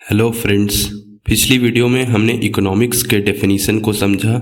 Hello friends, पिछली video में हमने इकोनॉमिक्स के डेफिनीशन को समझा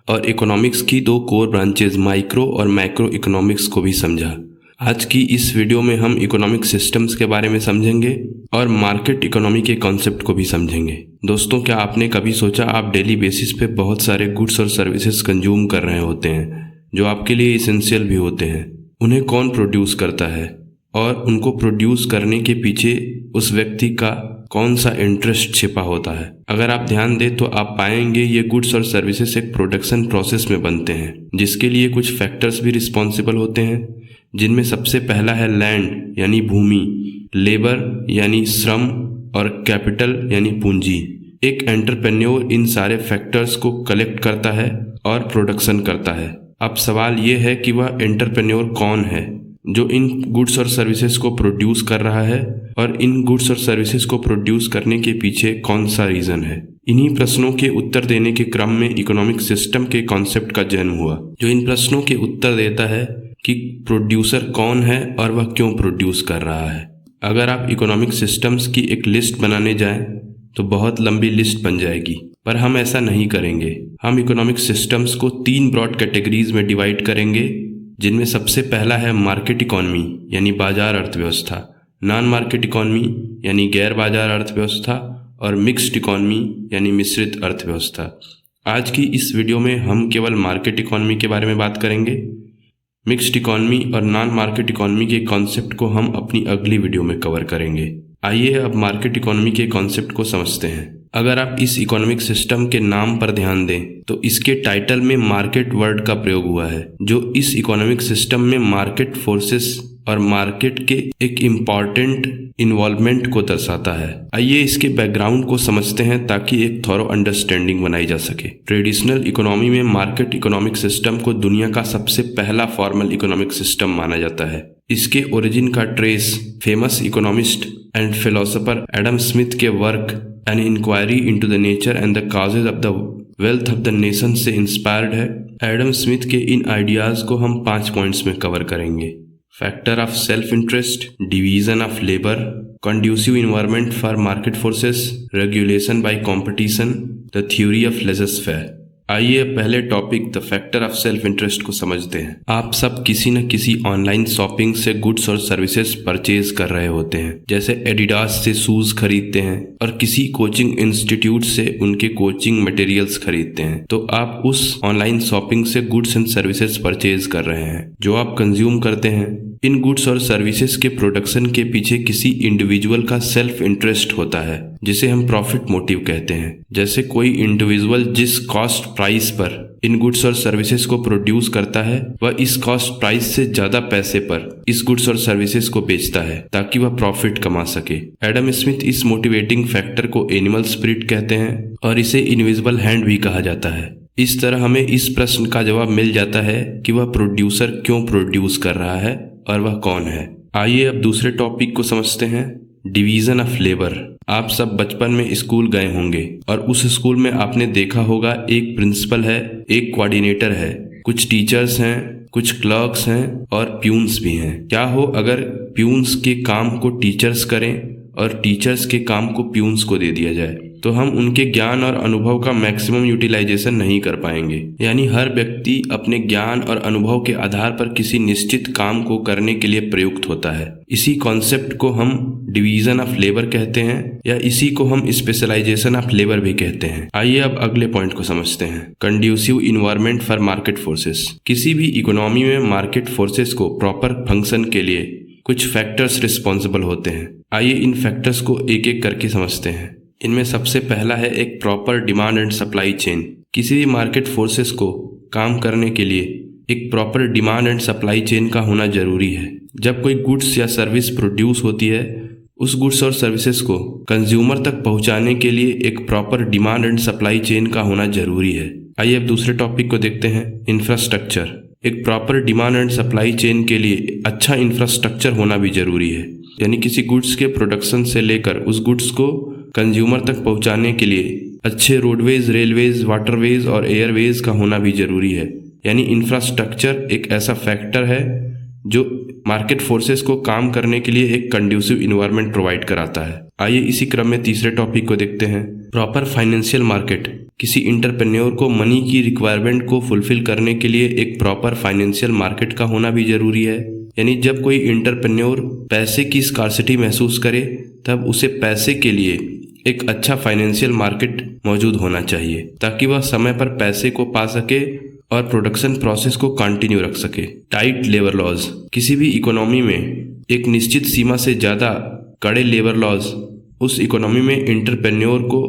और इकोनॉमिक्स की दो कोर ब्रांचेज माइक्रो और मैक्रो इकोनॉमिक्स को भी समझा। आज की इस वीडियो में हम इकोनॉमिक सिस्टम्स के बारे में समझेंगे और मार्केट इकोनॉमी के कॉन्सेप्ट को भी समझेंगे। दोस्तों, क्या आपने कभी सोचा आप डेली बेसिस पे बहुत सारे गुड्स और सर्विसेज कंज्यूम कर रहे होते हैं जो आपके लिए इसेंशियल भी होते हैं। उन्हें कौन प्रोड्यूस करता है और उनको प्रोड्यूस करने के पीछे उस व्यक्ति का कौन सा इंटरेस्ट छिपा होता है। अगर आप ध्यान दें तो आप पाएंगे ये गुड्स और सर्विसेज एक प्रोडक्शन प्रोसेस में बनते हैं जिसके लिए कुछ फैक्टर्स भी रिस्पॉन्सिबल होते हैं, जिनमें सबसे पहला है लैंड यानी भूमि, लेबर यानी श्रम और कैपिटल यानी पूंजी। एक एंटरप्रेन्योर इन सारे फैक्टर्स को कलेक्ट करता है और प्रोडक्शन करता है। अब सवाल ये है कि वह एंटरप्रेन्योर कौन है जो इन गुड्स और सर्विसेज को प्रोड्यूस कर रहा है और इन गुड्स और सर्विसेज को प्रोड्यूस करने के पीछे कौन सा रीजन है। इन्हीं प्रश्नों के उत्तर देने के क्रम में इकोनॉमिक सिस्टम के कॉन्सेप्ट का जन्म हुआ, जो इन प्रश्नों के उत्तर देता है कि प्रोड्यूसर कौन है और वह क्यों प्रोड्यूस कर रहा है। अगर आप इकोनॉमिक सिस्टम्स की एक लिस्ट बनाने जाएं तो बहुत लंबी लिस्ट बन जाएगी, पर हम ऐसा नहीं करेंगे। हम इकोनॉमिक सिस्टम्स को 3 ब्रॉड कैटेगरीज में डिवाइड करेंगे, जिनमें सबसे पहला है मार्केट इकोनॉमी यानी बाजार अर्थव्यवस्था, नॉन मार्केट इकोनॉमी यानी गैर बाजार अर्थव्यवस्था और मिक्स्ड इकोनॉमी यानी मिश्रित अर्थव्यवस्था। आज की इस वीडियो में हम केवल मार्केट इकोनॉमी के बारे में बात करेंगे। मिक्स्ड इकोनॉमी और नॉन मार्केट इकोनॉमी के कॉन्सेप्ट को हम अपनी अगली वीडियो में कवर करेंगे। आइए अब मार्केट इकोनॉमी के कॉन्सेप्ट को समझते हैं। अगर आप इस इकोनॉमिक सिस्टम के नाम पर ध्यान दें तो इसके टाइटल में मार्केट वर्ड का प्रयोग हुआ है, जो इस इकोनॉमिक सिस्टम में मार्केट फोर्सेस और मार्केट के एक इम्पॉर्टेंट इन्वॉल्वमेंट को दर्शाता है। आइए इसके बैकग्राउंड को समझते हैं ताकि एक थॉरो अंडरस्टैंडिंग बनाई जा सके। ट्रेडिशनल इकोनॉमी में मार्केट इकोनॉमिक सिस्टम को दुनिया का सबसे पहला फॉर्मल इकोनॉमिक सिस्टम माना जाता है। इसके ओरिजिन का trace famous economist and philosopher Adam Smith के work an inquiry into the nature and the causes of the wealth of the nation से इंस्पायर्ड है। एडम स्मिथ के इन आइडियाज को हम 5 पॉइंट्स में कवर करेंगे। Factor of self interest, division of labour, conducive environment for market forces, regulation by competition, the theory of laissez faire. आइए पहले topic the factor of self interest को समझते हैं। आप सब किसी न किसी ऑनलाइन शॉपिंग से गुड्स और सर्विसेज परचेज कर रहे होते हैं, जैसे एडिडास से शूज खरीदते हैं और किसी कोचिंग इंस्टीट्यूट से उनके कोचिंग मटेरियल्स खरीदते हैं। तो आप उस ऑनलाइन शॉपिंग से गुड्स एंड सर्विसेज परचेज कर रहे हैं जो आप कंज्यूम करते हैं। इन गुड्स और सर्विसेज के प्रोडक्शन के पीछे किसी इंडिविजुअल का सेल्फ इंटरेस्ट होता है, जिसे हम प्रॉफिट मोटिव कहते हैं। जैसे कोई इंडिविजुअल जिस कॉस्ट प्राइस पर इन गुड्स और सर्विसेज को प्रोड्यूस करता है, वह इस कॉस्ट प्राइस से ज्यादा पैसे पर इस गुड्स और सर्विसेज को बेचता है ताकि वह प्रॉफिट कमा सके। एडम स्मिथ इस मोटिवेटिंग फैक्टर को एनिमल स्पिरिट कहते हैं और इसे इनविजिबल हैंड भी कहा जाता है। इस तरह हमें इस प्रश्न का जवाब मिल जाता है कि वह प्रोड्यूसर क्यों प्रोड्यूस कर रहा है और वह कौन है। आइए अब दूसरे टॉपिक को समझते हैं, डिवीजन ऑफ लेबर। आप सब बचपन में स्कूल गए होंगे और उस स्कूल में आपने देखा होगा एक प्रिंसिपल है, एक कोऑर्डिनेटर है, कुछ टीचर्स हैं, कुछ क्लर्क्स हैं और प्यून्स भी हैं। क्या हो अगर प्यून्स के काम को टीचर्स करें और टीचर्स के काम को प्यून्स को दे दिया जाए, तो हम उनके ज्ञान और अनुभव का मैक्सिमम यूटिलाइजेशन नहीं कर पाएंगे। यानी हर व्यक्ति अपने ज्ञान और अनुभव के आधार पर किसी निश्चित काम को करने के लिए प्रयुक्त होता है। इसी कॉन्सेप्ट को हम डिवीजन ऑफ लेबर कहते हैं या इसी को हम स्पेशलाइजेशन ऑफ लेबर भी कहते हैं। आइए अब अगले पॉइंट को समझते हैं, conducive environment for market forces. किसी भी इकोनॉमी में मार्केट फोर्सेस को प्रॉपर फंक्शन के लिए कुछ फैक्टर्स रिस्पॉन्सिबल होते हैं। आइए इन फैक्टर्स को एक एक करके समझते हैं। इनमें सबसे पहला है एक proper demand and supply chain. किसी भी मार्केट फोर्सेस को काम करने के लिए एक proper demand and supply chain का होना जरूरी है। जब कोई गुड्स या सर्विस प्रोड्यूस होती है, उस गुड्स और सर्विसेज को कंज्यूमर तक पहुंचाने के लिए एक proper demand and supply chain का होना जरूरी है। आइए अब दूसरे टॉपिक को देखते हैं, इंफ्रास्ट्रक्चर। एक proper demand and supply chain के लिए अच्छा इंफ्रास्ट्रक्चर होना भी जरूरी है। यानी किसी गुड्स के प्रोडक्शन से लेकर उस गुड्स को कंज्यूमर तक पहुंचाने के लिए अच्छे रोडवेज, रेलवेज, वाटरवेज और एयरवेज का होना भी जरूरी है। यानी इंफ्रास्ट्रक्चर एक ऐसा फैक्टर है जो मार्केट फोर्सेस को काम करने के लिए एक कंड्यूसिव इन्वायरमेंट प्रोवाइड कराता है। आइए इसी क्रम में तीसरे टॉपिक को देखते हैं। Proper financial market. किसी इंटरप्रेन्योर को मनी की रिक्वायरमेंट को फुलफिल करने के लिए एक प्रॉपर फाइनेंशियल मार्केट का होना भी जरूरी है। यानी जब कोई इंटरप्रेन्योर पैसे की स्कार्सिटी महसूस करे तब उसे पैसे के लिए एक अच्छा फाइनेंशियल मार्केट मौजूद होना चाहिए ताकि वह समय पर पैसे को पा सके और प्रोडक्शन प्रोसेस को कंटिन्यू रख सके। Tight labour laws. किसी भी इकोनॉमी में एक निश्चित सीमा से ज़्यादा कड़े लेबर लॉज उस इकोनॉमी में इंटरप्रेन्योर को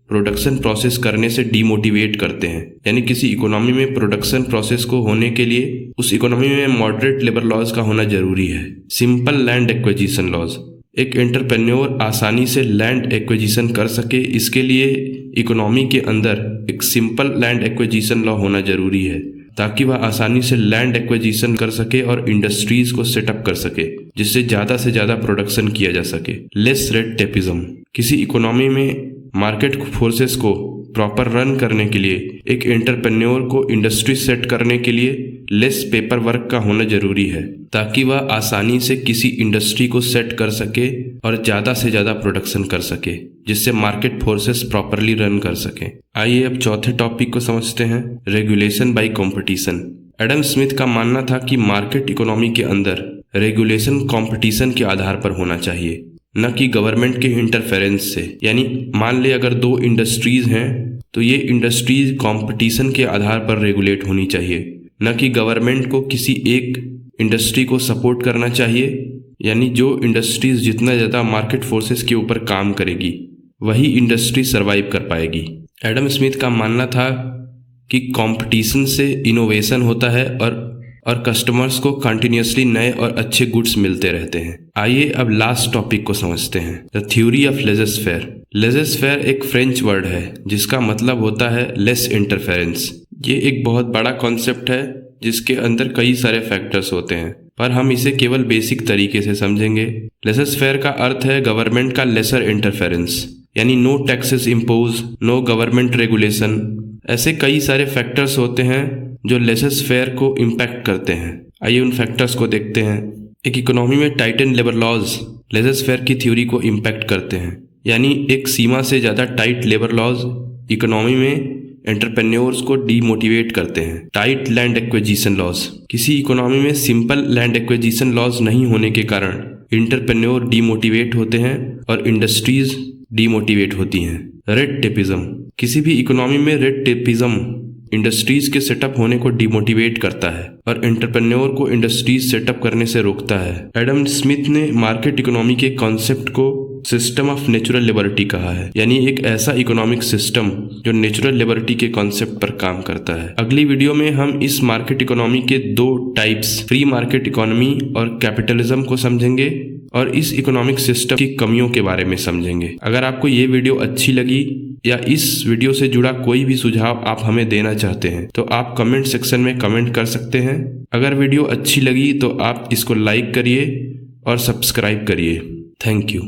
प्रोडक्शन प्रोसेस करने से डीमोटिवेट करते हैं। यानी किसी इकोनॉमी में प्रोडक्शन प्रोसेस को होने के लिए उस इकोनॉमी में मॉडरेट लेबर लॉज का होना जरूरी है। Simple land acquisition laws. एक एंटरप्रेन्योर आसानी से लैंड एक्विजिशन कर सके, इसके लिए इकोनॉमी के अंदर एक सिंपल लैंड एक्विजिशन लॉ होना जरूरी है ताकि वह आसानी से लैंड एक्विजिशन कर सके और इंडस्ट्रीज को सेटअप कर सके जिससे ज़्यादा से ज़्यादा प्रोडक्शन किया जा सके। Less red tapism. किसी इकोनॉमी में मार्केट फोर्सेस को प्रॉपर रन करने के लिए एक एंटरप्रेन्योर को इंडस्ट्री सेट करने के लिए लेस पेपर वर्क का होना जरूरी है ताकि वह आसानी से किसी इंडस्ट्री को सेट कर सके और ज़्यादा से ज़्यादा प्रोडक्शन कर सके जिससे मार्केट फोर्सेस प्रॉपरली रन कर सके। आइए अब चौथे टॉपिक को समझते हैं। Regulation by competition. Adam Smith का मानना था कि मार्केट इकोनॉमी के अंदर रेगुलेशन कंपटीशन के आधार पर होना चाहिए, न कि गवर्नमेंट के इंटरफेरेंस से। यानी मान ले अगर दो इंडस्ट्रीज हैं तो ये इंडस्ट्रीज कंपटीशन के आधार पर रेगुलेट होनी चाहिए, न कि गवर्नमेंट को किसी एक इंडस्ट्री को सपोर्ट करना चाहिए। यानी जो इंडस्ट्रीज जितना ज़्यादा मार्केट फोर्सेस के ऊपर काम करेगी वही इंडस्ट्री सर्वाइव कर पाएगी। एडम स्मिथ का मानना था कि कंपटीशन से इनोवेशन होता है और कस्टमर्स को कंटिन्यूसली नए और अच्छे गुड्स मिलते रहते हैं। आइए अब लास्ट टॉपिक को समझते हैं। The theory of laser-fair. Laser-fair एक फ्रेंच वर्ड है जिसका मतलब होता है लेस इंटरफेरेंस। ये एक बहुत बड़ा कॉन्सेप्ट है जिसके अंदर कई सारे फैक्टर्स होते हैं, पर हम इसे केवल बेसिक तरीके से समझेंगे। लेज़र-फेयर का अर्थ है गवर्नमेंट का लेसर इंटरफेरेंस, यानी no taxes impose, no government regulation. ऐसे कई सारे फैक्टर्स होते हैं जो लेज़र-फेयर को इम्पैक्ट करते हैं। आइए उन फैक्टर्स को देखते हैं। एक इकोनॉमी में टाइटन लेबर लॉज लेज़र-फेयर की थ्योरी को इम्पैक्ट करते हैं। यानी एक सीमा से ज़्यादा टाइट लेबर लॉज इकोनॉमी में एंटरप्रेन्योर्स को डीमोटिवेट करते हैं। Tight land acquisition laws. किसी इकोनॉमी में सिंपल लैंड एक्विजिशन लॉज नहीं होने के कारण इंटरप्रेन्योर डीमोटिवेट होते हैं और इंडस्ट्रीज डीमोटिवेट होती हैं। Red tapism. किसी भी इकोनॉमी में रेड टेपिज्म इंडस्ट्रीज के सेटअप होने को डिमोटिवेट करता है और एंटरप्रेन्योर को इंडस्ट्रीज सेटअप करने से रोकता है। एडम स्मिथ ने मार्केट इकोनॉमी के कॉन्सेप्ट को सिस्टम ऑफ नेचुरल लिबर्टी कहा है, यानी एक ऐसा इकोनॉमिक सिस्टम जो नेचुरल लिबर्टी के कॉन्सेप्ट पर काम करता है। अगली वीडियो में हम इस मार्केट इकोनॉमी के दो टाइप्स, फ्री मार्केट इकोनॉमी और कैपिटलिज्म को समझेंगे और इस इकोनॉमिक सिस्टम की कमियों के बारे में समझेंगे। अगर आपको ये वीडियो अच्छी लगी या इस वीडियो से जुड़ा कोई भी सुझाव आप हमें देना चाहते हैं तो आप कमेंट सेक्शन में कमेंट कर सकते हैं। अगर वीडियो अच्छी लगी तो आप इसको लाइक करिए और सब्सक्राइब करिए। Thank you.